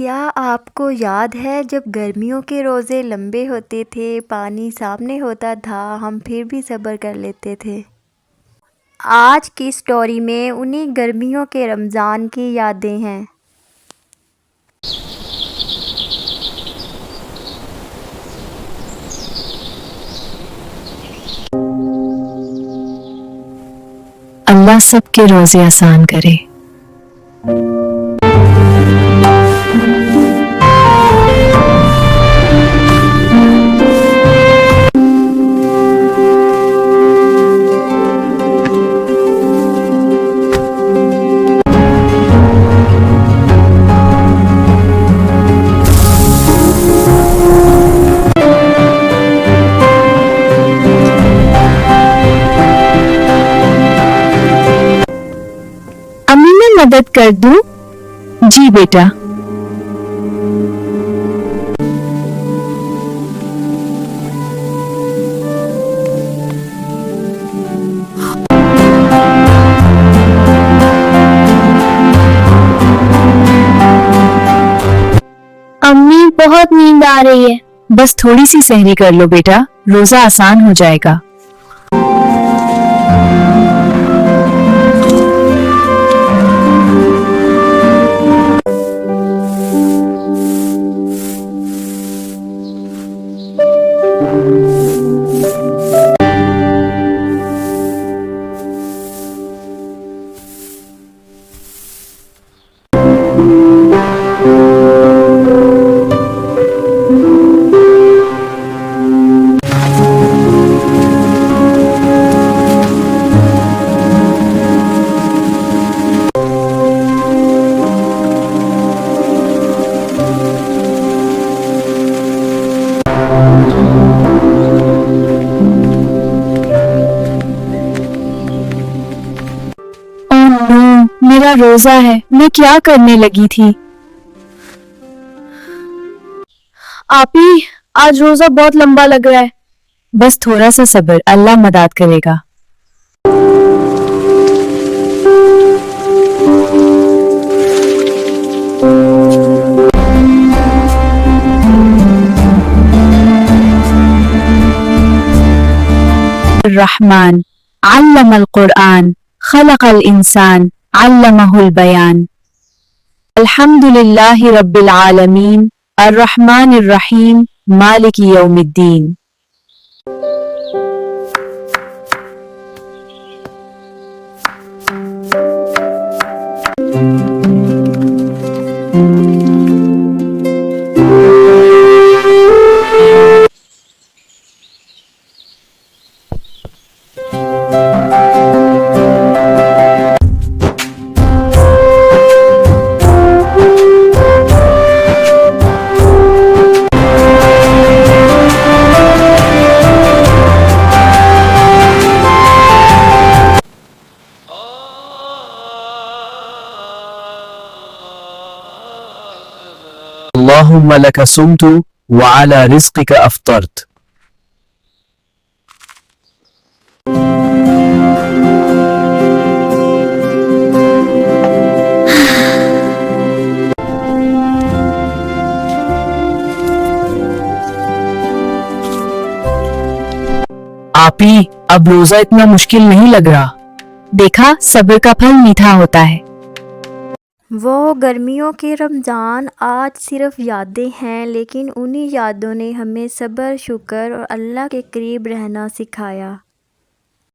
کیا آپ کو یاد ہے جب گرمیوں کے روزے لمبے ہوتے تھے، پانی سامنے ہوتا تھا، ہم پھر بھی صبر کر لیتے تھے؟ آج کی سٹوری میں انہی گرمیوں کے رمضان کی یادیں ہیں۔ اللہ سب کے روزے آسان کرے۔ امی میں مدد کر دوں؟ جی بیٹا۔ امی بہت نیند آ رہی ہے۔ بس تھوڑی سی سحری کر لو بیٹا، روزہ آسان ہو جائے گا۔ میرا روزہ ہے، میں کیا کرنے لگی تھی؟ آپی آج روزہ بہت لمبا لگ رہا ہے۔ بس تھوڑا سا صبر، اللہ مدد کرے گا۔ الرحمن علم القرآن خلق الانسان علمہ البیان۔ الحمد للہ رب العالمین الرحمن الرحیم مالک یوم الدین۔ اللہم لک صمت وعلی رزقک افطرت۔ آپی اب روزہ اتنا مشکل نہیں لگ رہا۔ دیکھا صبر کا پھل میٹھا ہوتا ہے۔ وہ گرمیوں کے رمضان آج صرف یادیں ہیں، لیکن انہی یادوں نے ہمیں صبر، شکر اور اللہ کے قریب رہنا سکھایا۔